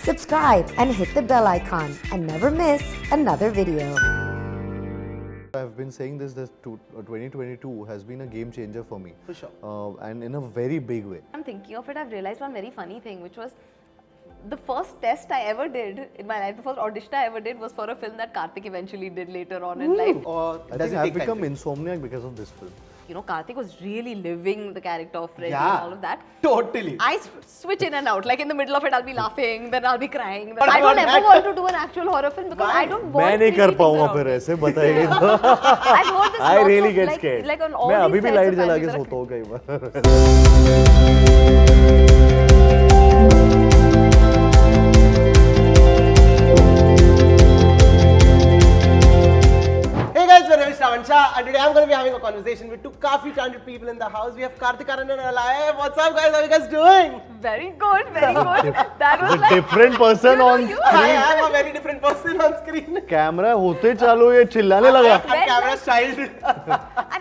subscribe and hit the bell icon and never miss another video. I've been saying this, 2022 has been a game changer for me. For sure. And in a very big way. I'm thinking of it, I've realized one very funny thing, which was the first test I ever did in my life, the first audition I ever did was for a film that Kartik eventually did later on in life. Or I does think it I've take become time? insomniac because of this film. You know, Kartik was really living the character of Freddy Yeah. and all of that. Totally. I switch in and out. Like in the middle of it, I'll be laughing, then I'll be crying. But I don't about ever that- want to do an actual horror film because Why? I don't want मैं नहीं creepy कर things पाऊंगा around फिर me. ऐसे बताइए तो I've heard this I lots really of, get like, scared. Like on all मैं these अभी भी sets लाइट of जला के anime, सोता हूँ कई बार. Hey guys, my name is Shravan Shah and today I'm going to be having a conversation with two kafi talented people in the house. We have Kartik Aaryan and Alaya. What's up guys? How are you guys doing? Very good, very good. That was The like different person on I am a very different person on screen. Camera होते चालू ये चिल्लाने लगा. I'm camera styled. and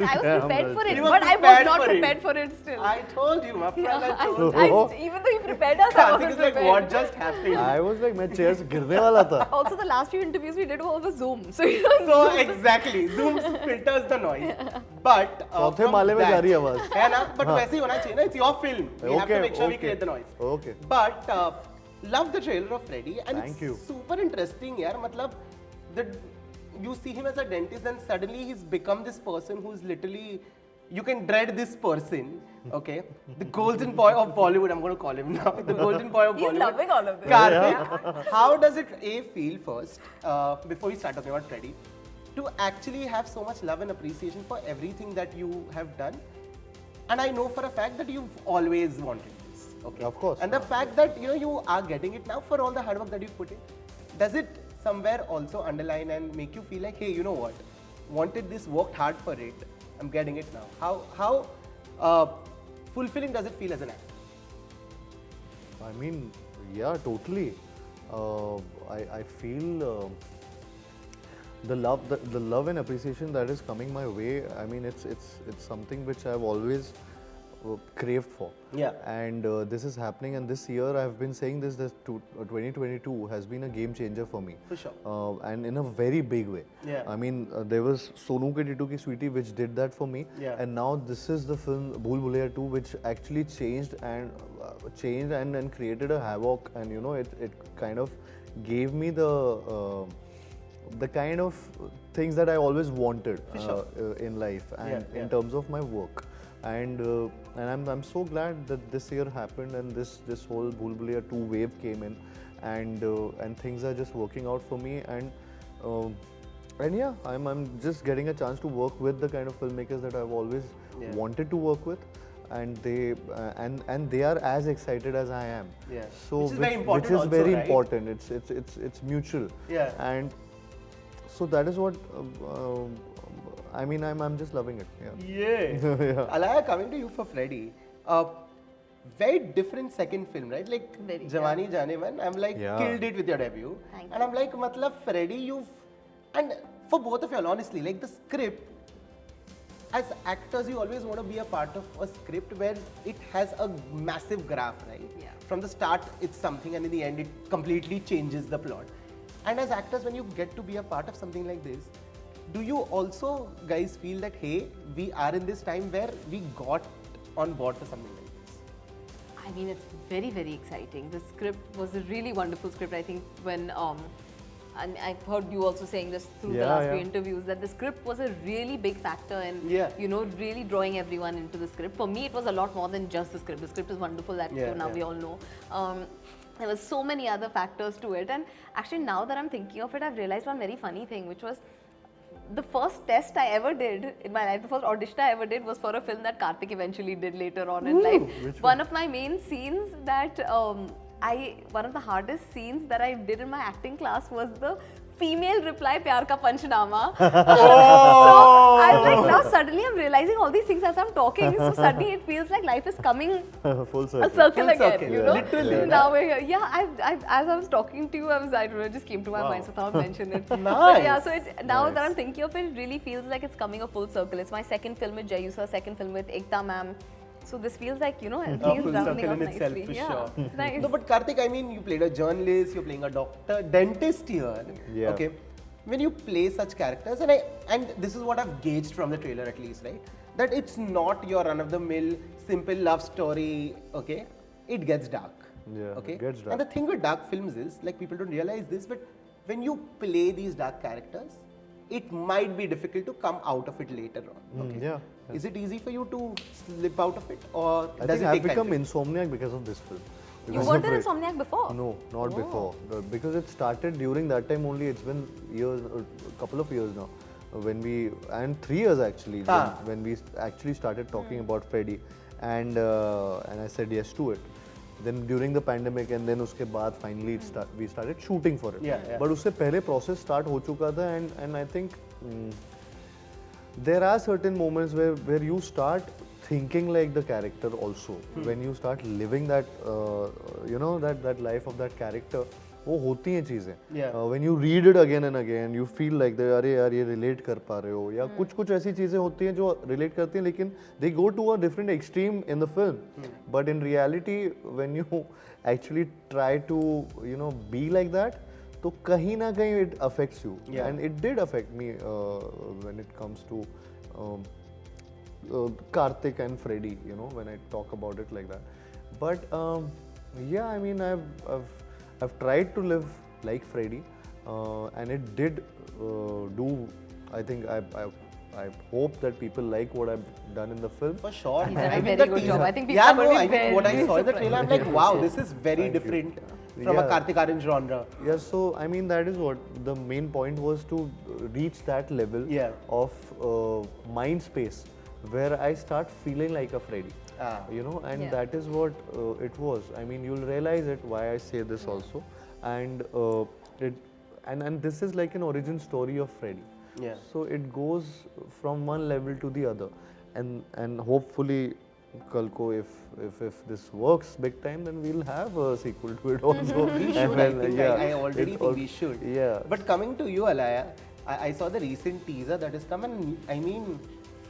I was prepared for it, You were but I was prepared not for it. prepared for it still. I told you, my friend. I told you. Even though he prepared us, I Kartik wasn't is like, prepared. what just happened? I was like मैं chair से गिरने वाला था. Also, the last few interviews we did were over Zoom. So, you know, So exactly, Zoom filters the noise. But चौथे from माले में that- जा रही है आवाज. है ना? But वैसे ही होना चाहिए ना. It's your film. We have to make sure we Okay, create the noise. okay. But love the trailer of Freddy and Thank it's you. super interesting यार. मतलब the you see him as a dentist and suddenly he's become this person who's literally you can dread this person. Okay, the golden boy of Bollywood. I'm going to call him now. The golden boy of he's Bollywood. loving all of this. Kartik, how does it feel first, before we start talking about Freddy, to actually have so much love and appreciation for everything that you have done? And I know for a fact that you've always wanted this. Okay. Of course. And the fact that you are getting it now for all the hard work that you've put in, does it somewhere also underline and make you feel like, hey, you know what? Wanted this, worked hard for it. I'm getting it now. How fulfilling does it feel as an actor? I mean, yeah, totally. I feel the love and appreciation that is coming my way. I mean, it's something which I've always craved for. Yeah. And this is happening, and this year I've been saying this. 2022 has been a game changer for me. For sure. And in a very big way. Yeah. I mean, there was Sonu Ke Titu Ki Sweetie, which did that for me. Yeah. And now this is the film Bhool Bhulaiya 2, which actually changed and created a havoc, and it kind of gave me the kind of things that I always wanted in life and in terms of my work. And I'm so glad that this year happened and this whole Bhool Bhulaiya 2 wave came in, and things are just working out for me, and yeah, I'm just getting a chance to work with the kind of filmmakers that I've always wanted to work with, and they they are as excited as I am. Yeah. So Which is very important Which is also, very right? important. It's mutual. Yeah. And so that is what I mean. I'm just loving it. Yeah. Yeah. Alaya, coming to you for Freddy, very different second film, right? Like Very, Jawani Jaane Man, I'm like Yeah. killed it with your debut, Thank and I'm like, matlab Freddy, and for both of you all, honestly, like the script. As actors, you always want to be a part of a script where it has a massive graph, right? Yeah. From the start, it's something, and in the end, it completely changes the plot. And as actors, when you get to be a part of something like this, do you also guys feel that, hey, we are in this time where we got on board for something like this? I mean, it's very, very exciting. The script was a really wonderful script. I think when, and I've heard you also saying this through the last few interviews, that the script was a really big factor in, really drawing everyone into the script. For me, it was a lot more than just the script. The script is wonderful, that now we all know. There were so many other factors to it. And actually, now that I'm thinking of it, I've realized one very funny thing, which was the first test I ever did in my life, the first audition I ever did was for a film that Kartik eventually did later on in life. One of my main scenes that one of the hardest scenes that I did in my acting class was the female reply Pyar Ka Panchnama. So I'm like, now suddenly I'm realizing all these things as I'm talking. So suddenly it feels like life is coming Full circle. a circle Full again, circle, you know. literally. Now we're here. Yeah, as I was talking to you, I don't know, it just came to my mind, so I thought I'd mention it. Nice. But yeah, so now that I'm thinking of it, it really feels like it's coming a full circle. It's my second film with Jayu sir, second film with Ekta ma'am. So this feels like, a everything full is rounding circle up in itself, nicely. for Yeah, sure. it's nice. No, but Kartik, I mean, you played a journalist, you're playing a doctor, dentist here. Yeah. Okay. When you play such characters, and this is what I've gauged from the trailer at least, right? That it's not your run-of-the-mill, simple love story. Okay, it gets dark. Yeah, Okay. it gets dark. And the thing with dark films is, like, people don't realize this, but when you play these dark characters, it might be difficult to come out of it later on. Okay. Yeah. Is it easy for you to slip out of it, or I does think it I've take become time? insomniac because of this film. You Because weren't of an it. insomniac before? No, not before. Because it started during that time only. It's been years, a couple of years now. And 3 years actually, when we actually started talking about Freddy, and I said yes to it. Then during the pandemic, and then uske baad finally we started shooting for it. Yeah. But usse pehle process start ho chuka tha, and I think there are certain moments where you start thinking like the character also. When you start living that, that life of that character, वो होती हैं चीजें. When you read it again and again, you feel like अरे यार ये relate कर पा रहे हो, या कुछ ऐसी चीजें होती हैं जो relate करती हैं, लेकिन they go to a different extreme in the film. But in reality, when you actually try to be like that, तो कहीं ना कहीं it affects you. And it did affect me when it comes to Kartik and Freddy, when I talk about it like that. But yeah, I mean, I've tried to live like Freddy, and it did do. I think I hope that people like what I've done in the film. For sure. He's done a very the good job. I think people yeah, are going to be very, what I very saw in the trailer, I'm like, wow, this is very different from a Kartik Aaryan genre. Yeah, so I mean, that is what the main point was, to reach that level of mind space where I start feeling like a Freddy. And that is what it was. I mean, you'll realize it why I say this also, and and this is like an origin story of Freddy. Yeah. So it goes from one level to the other, and hopefully, Kalko, if this works big time, then we'll have a sequel to it also. We should. I already think we should. Yeah. But coming to you, Alaya, I saw the recent teaser that is come, and I mean,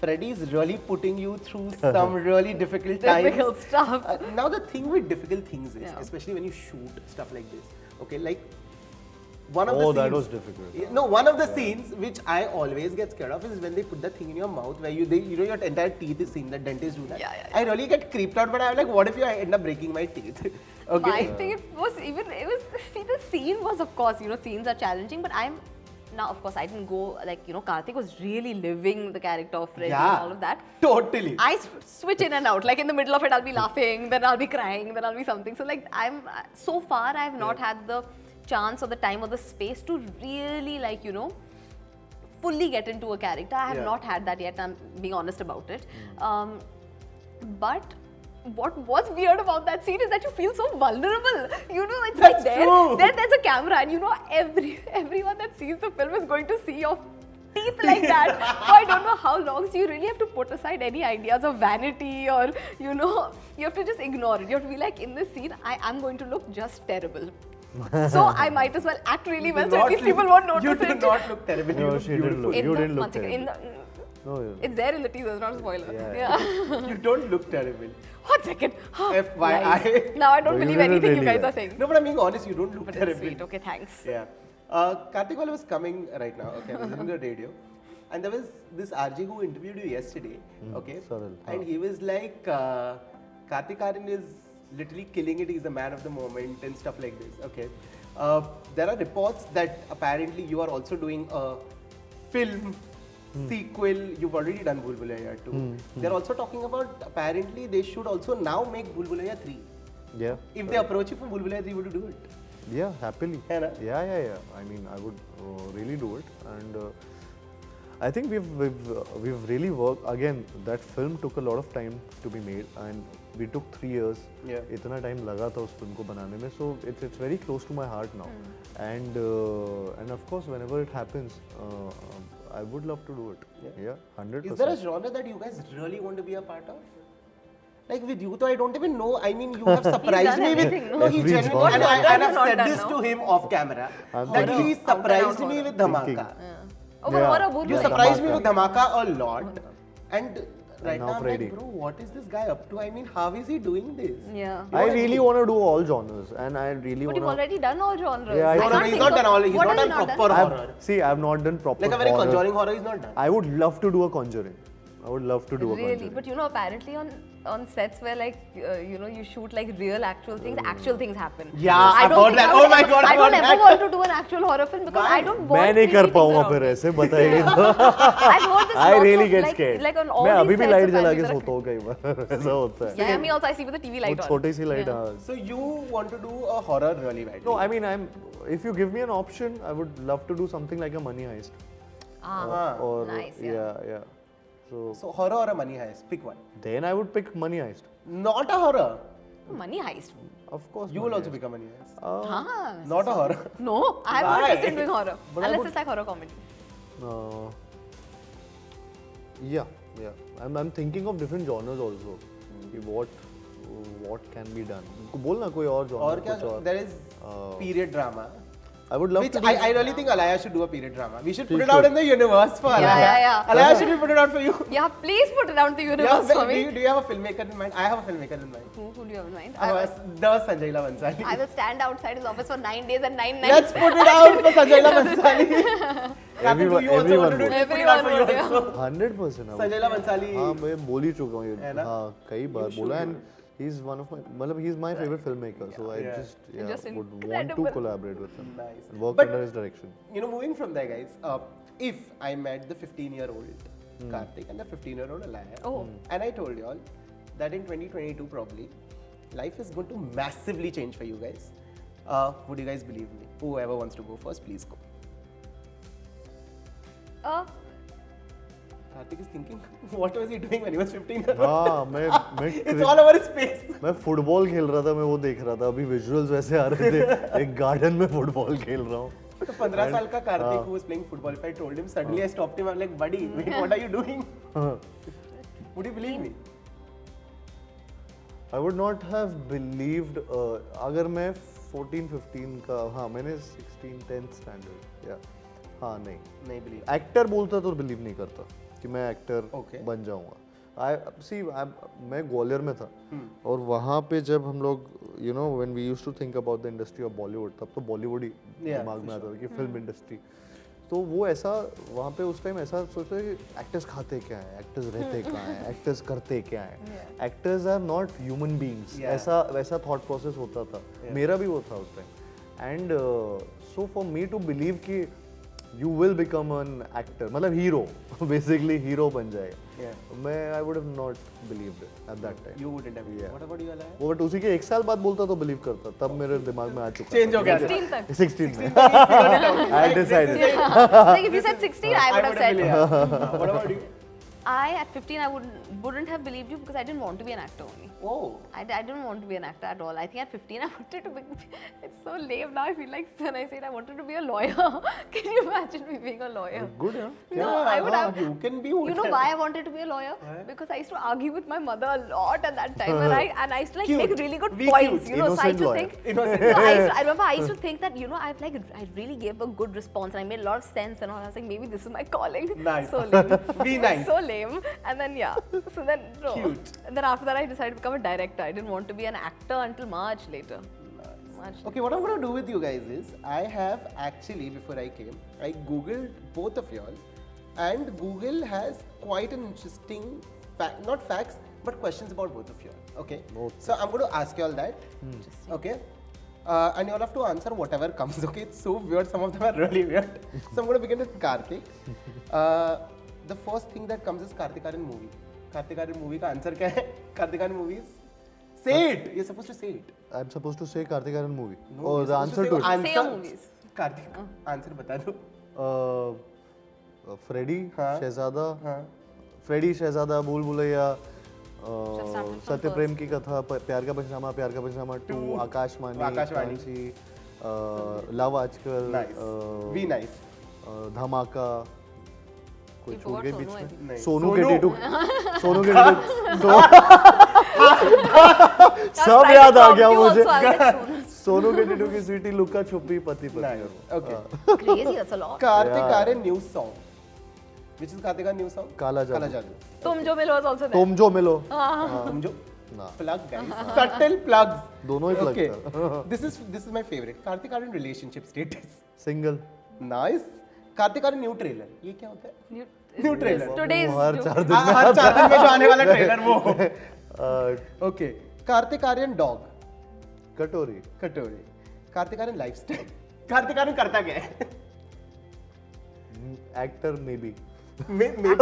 Freddy's really putting you through some really difficult times. difficult stuff. Now the thing with difficult things is, especially when you shoot stuff like this, okay, like one of the scenes. That was difficult. No, one of the scenes which I always get scared of is when they put the thing in your mouth where your entire teeth is seen. The dentists do that. Yeah. I really get creeped out, but I'm like, what if I end up breaking my teeth? Okay. I think the scene was, of course, scenes are challenging, but now, of course, I didn't go, like, Kartik was really living the character of Freddy and all of that. Totally. I switch in and out. Like, in the middle of it, I'll be laughing, then I'll be crying, then I'll be something. So, like, so far, I have not had the chance or the time or the space to really, like, fully get into a character. I have not had that yet, I'm being honest about it. But what was weird about that scene is that you feel so vulnerable. It's That's like true. there's a camera, and everyone that sees the film is going to see your teeth like that. So I don't know how long. So you really have to put aside any ideas of vanity, or you have to just ignore it. You have to be like, in this scene, I am going to look just terrible. So I might as well act really well, so at least people won't notice it. You do not look terrible. No, she didn't look. You didn't look terrible. No, It's there in the teaser, it's not a spoiler. Yeah. You don't look terrible. 1 second. FYI. Nice. Now I don't believe anything you guys are saying. No, but I'm being honest, you don't look But terrible. it's sweet. Okay, thanks. Yeah. Kartik was coming right now. Okay, I was listening to the radio. And there was this RJ who interviewed you yesterday. Okay. Saril. And he was like, Kartik Aaryan is literally killing it. He's the man of the moment and stuff like this. Okay. There are reports that apparently you are also doing a film sequel. You've already done Bhool Bhulaiya 2. They're also talking about, apparently they should also now make Bhool Bhulaiya 3. Yeah. If they approach you for Bhool Bhulaiya 3, would you do it? Yeah, happily. Yeah. Yeah. I mean, I would really do it, and I think we've really worked. Again, that film took a lot of time to be made, and we took 3 years. Yeah. इतना time लगा था उस film को बनाने में, so it's very close to my heart now, and of course, whenever it happens, I would love to do it. Yeah, 100%. Is there a genre that you guys really want to be a part of? Like with you, though, I don't even know. I mean, you have surprised me with. everything, no? No, he Every genuinely, genre. and I've Not said done, this no? to him off camera, I'm that thinking. he surprised me with Dhamaka. Oh, but what a Bhool You Bhulaiya. surprised me with Dhamaka a lot, and Right now now, I'm Freddy. like, bro, what is this guy up to? I mean, how is he doing this? Yeah. I really want to do all genres, and I really But want you've already done all genres. Yeah, I No, can't no, can't he's think not of- done all. He's what not have done you proper done? horror. See, I've not done proper Like a very horror. conjuring horror, he's not done. I would love to do a Conjuring. I would love to do a Really, Conjuring. but you know, apparently on sets where like you know you shoot like real actual things happen. Yeah, I I've don't heard think that. I would Oh my ever- God, I I've don't heard ever that. want to do an actual horror film because Why? I don't want. मैं नहीं कर creepy पाऊंगा things फिर around ऐसे बताइए तो me. I've heard this. I lots really of, get like, scared. Like on all मैं these अभी भी sets लाइट जला apparently के there are सोता हूँ कई बार ऐसा होता है Yeah, me also. I sleep with the TV light वो on. छोटी सी लाइट Yeah. हाँ So you want to do a horror really badly? No, I mean, if you give me an option, I would love to do something like a money heist. Or nice, yeah. So horror or a money heist? Pick one. Then I would pick money heist. Not a horror. Money heist. Of course. You will money also heist. pick a money heist. Huh. Not a horror. No, I'm not Why? interested in doing horror. But I Unless would- it's like horror comedy. Yeah. I'm thinking of different genres also. कि what can be done? बोल ना कोई और genre. Or क्या? कुछ और. There is period drama. I would love Which to do. I really think Alaya should do a period drama. We should She put it out should. in the universe for Yeah, Alaya. yeah. Alaya, should we put it out for you? Yeah, please put it down to the Yeah, universe for me. do you have a filmmaker in mind? I have a filmmaker in mind. Who do you have in mind? The Sanjay Bansali. I will stand outside his office for 9 days and 9 nights. Let's put it out for Sanjay Bansali. Kartik, do you also want to do it? Put it out for you Everyone would, also. 100%. Sanjay Bansali. हाँ मैं बोल ही चुका हूँ ये है ना? हाँ कई बार You बोला should and he's one of my मतलब he's my favorite filmmaker so I Yeah. just Just would want to incredible. collaborate with him Nice. and work But- under his direction. You know, moving from there, guys, if I met the 15-year-old Kartik and the 15-year-old Alaya, Oh. and I told you all that in 2022 probably, life is going to massively change for you guys, would you guys believe me? Whoever wants to go first, please go. Kartik is thinking, what was he doing when he was 15 years old? हाँ मैं It's all over his face. मैं football खेल रहा था मैं वो देख रहा था अभी विजुअल्स वैसे आ रहे थे एक गार्डन में फुटबॉल खेल रहा हूँ तो 15 साल का Kartik who was playing football, if I told him, suddenly I stopped him, I'm like, buddy, wait, what are you doing? Would you believe me? I would not have believed अगर मैं 14-15 का हाँ मैंने 16 10th स्टैंडर्ड या हाँ नहीं नहीं believe. Actor बोलता तो बिलीव नहीं करता कि मैं एक्टर Okay. बन जाऊंगा मैं ग्वालियर में था और वहाँ पे जब हम लोग you know when we used to think about the industry of Bollywood तब तो बॉलीवुड ही दिमाग में आता था कि फिल्म इंडस्ट्री तो वो ऐसा वहाँ पे उस टाइम ऐसा सोचते थे कि एक्टर्स खाते क्या है एक्टर्स रहते कहाँ हैं एक्टर्स करते क्या है actors are not human beings ऐसा वैसा थॉट प्रोसेस होता था मेरा भी वो था उस time and so for me to believe कि you will become an actor मतलब हीरो basically हीरो बन जाएगा मैं I would have not believed it at that time You wouldn't have. What about you, Alaya? वो but उसी के एक साल बाद बोलता तो बिलीव करता तब मेरे दिमाग में आ चुका Change हो गया 16 तक. 16 में I decided Like if you said 16, I would have said. believed. What about you? I at 15 I wouldn't have believed you because I didn't want to be an actor only. Oh. I didn't want to be an actor at all. I think at 15 I wanted to be. It's so lame now. I feel like when I said I wanted to be a lawyer. Can you imagine me being a lawyer? good yeah No, I would have. You can be. You know why I wanted to be a lawyer? Because I used to argue with my mother a lot at that time, and I used to like Cute. make really good Be points. cute. You know, so I used Innocent to lawyer. think. Innocent. So I remember I used to think that I really gave a good response and I made a lot of sense and all. I was like, maybe this is my calling. Nice. So lame. Be nice. So lame. And then so then no. Cute. And then after that I decided to become a director. I didn't want to be an actor until March later. March. Okay, what I'm going to do with you guys is, I have actually, before I came, I googled both of y'all, and Google has quite an interesting, not facts, but questions about both of y'all. Okay, so I'm going to ask y'all that. Okay, and y'all have to answer whatever comes. Okay, it's so weird. Some of them are really weird. So I'm going to begin with Kartik. The first thing that comes is Kartik Aaryan movie. Kartik Aaryan movie का answer क्या है? Kartik Aaryan movies. Say it. You're supposed to say it. I'm supposed to say Kartik Aaryan movie No, oh you're the supposed answer to say it Say your movies. Kartik, answer बता दो. Freddy हाँ. शहजादा हाँ. Freddy शहजादा भूल Bhulaiyaa started from सत्य प्रेम की कथा प्यार का पंचनामा 2 आकाशवाणी आकाशवाणी. लव आजकल Nice. Be nice. धमाका कोई You छूट forgot गई बीच सोनू, I में think. नहीं. सोनू के सोनू. टेटू सोनू के टेटू सब याद आ गया मुझे सोनू के टेटू की स्वीटी लुक्का छुपी पति Nice. पति Okay. Crazy, that's a lot. Kartik Aaryan news song. Which is Kartik's new song? Kala Jadoo. Kala Jadoo. Tum Jo Milo was also there. Tum Jo Milo. Tumjo. Nah. Plug guys. Subtle plugs. दोनों ही plug Okay. था. This is my favorite. Kartik Aaryan relationship status. Single. Nice. Kartik Aaryan new trailer. ये क्या होता है? New trailer. Today's हर जो- 4 दिन में हर 4 दिन में जो आने वाला ट्रेलर वो. uh, Okay. Kartik Aaryan dog. कटोरी. कटोरी. Kartik Aaryan lifestyle. Kartik Aaryan करता क्या है? Actor maybe. Maybe.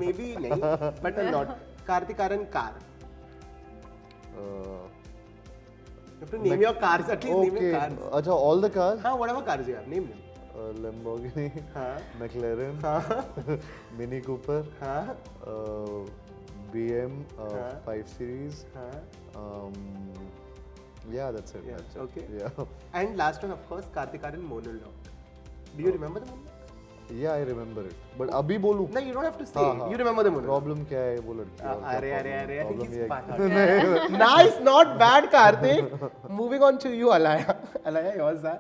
Maybe नहीं. But a lot. Kartik Aaryan car. You have to name your cars. At least name your Okay. cars. अच्छा, all the cars. हाँ, whatever cars you have, name them. Lamborghini. हाँ. McLaren. हाँ. Mini Cooper. हाँ. BM. हाँ. 5 Series. हाँ. Yeah, that's it. Yeah, That's it. okay. Yeah. And last one, of course, Kartik Aaryan monologue. Do you remember the monologue? Yeah, I remember it. But अभी बोलूँ. No, you don't have to say. हाँ. You remember the monologue. Problem क्या है वो लड़की? और क्या अरे, problem he's ये है fine. Nice, not bad, Kartik. Moving on to you, Alaya. Alaya, yours are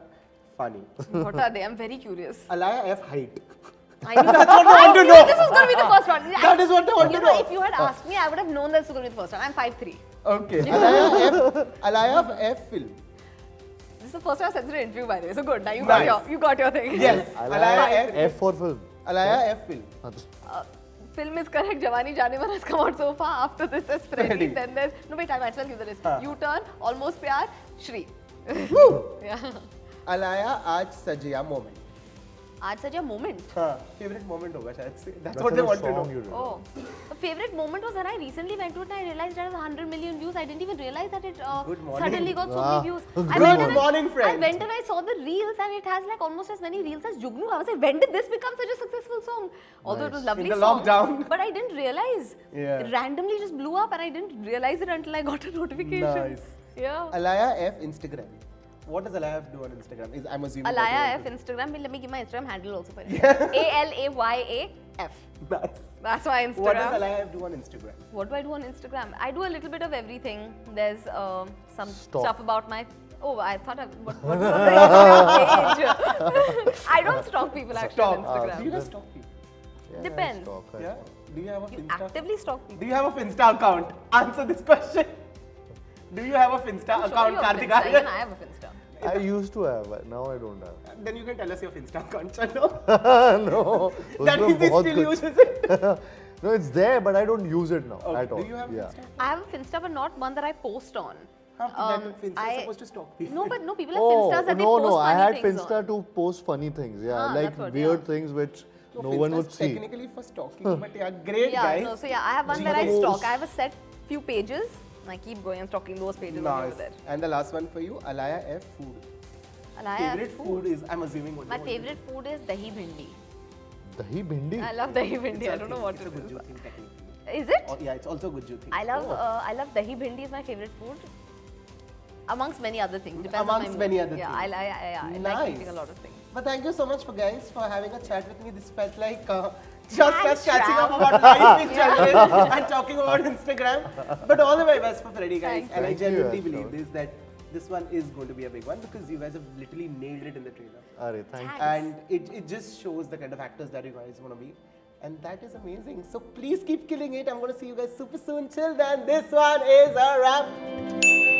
funny. What are they? I'm very curious. Alaya F height. I knew That's what I want to know. this was going to be the first one. That is what I want You to know, know. if you had asked me, I would have known this was going to be the first one. I'm 5'3". Okay. Alaya F film. This is the first time I said it in an interview, by the way. So good. Now Nice. you got your thing. Yes. Alaya F. F for film. Alaya F film. Film is correct. Jawani Jane Man has come out so far. After this is Freddy. Freddy. Then there's no wait. I might as well give the list. U-turn, Almost Pyar, Shri. Yeah. Alaya आज सजिया moment. आज such a moment. हाँ. Favorite moment होगा शायद से. That's That's what they a want to song know. you did. Oh, the favorite moment was when I recently went to it and I realized it has 100 million views. I didn't even realize that it Good morning. suddenly got so Wow. many views. Good I went and morning, friends. I went and I saw the reels and it has like almost as many reels as Jugnu. I was like, when did this become such a successful song? Although it was lovely In the song, lockdown. but I didn't realize. Yeah. It randomly just blew up and I didn't realize it until I got a notification. Nice. Yeah. Alaya F Instagram. What does Alaya F do on Instagram? I'm assuming. Alaya F Instagram. Let me give my Instagram handle also for you. ALAYAF. Nice. That's my Instagram. What does Alaya F do on Instagram? What do I do on Instagram? I do a little bit of everything. There's some Stalk. stuff about my. Oh, I thought what was the page? I don't stalk people actually on Instagram. Do you guys stalk people? Yeah, Depends. stock, I Yeah. stock. Do you have a You Finsta? actively stalk people. Do you have a Finsta account? Answer this question. Do you have a Finsta I'm sure account, you have Kartik Finsta. Even Aaryan? I have a Finsta. I used to have, now I don't have. Then you can tell us your Finsta account, chalo. No. That उसमें means he बहुत still कुछ- uses it. No, it's there, but I don't use it now Okay. at all. Do you have yeah. Finsta? I have a Finsta, but not one that I post on. That Finsta is supposed to stalk people. No, but no, people have Finstas that they no, post no. I funny had things Finsta on. to post funny things. Yeah, Ah, like that's what, weird yeah. things which So no Finsta one is would see. technically for stalking, but yeah, great Yeah, guys. no, so yeah, I have one where I Genius. stalk. I have a set few pages. And I keep going and stalking those pages only over Nice. there. And the last one for you, Alaya F food. Alaya, Favorite food is, I'm assuming what My you want to favorite food is dahi bhindi. Dahi bhindi. I love dahi do. bhindi. I don't know what it's it a good is. Jew thing technically. Is it? Oh, yeah, it's also a good Jew thing. I love dahi bhindi is my favorite food. Amongst many other things. Depends on my Amongst mood. many other yeah, things. I like Nice. eating a lot of things. But thank you so much for guys for having a chat with me. This felt like just Thanks, us catching up Shrav. about life in general and talking about Instagram. But all the very best for Freddy guys. Thanks. And I Thank you, genuinely Shrav. believe this that this one is going to be a big one because you guys have literally nailed it in the trailer. Are, thank you. And it just shows the kind of actors that you guys want to be. And that is amazing. So please keep killing it. I'm going to see you guys super soon. Till then, this one is a wrap.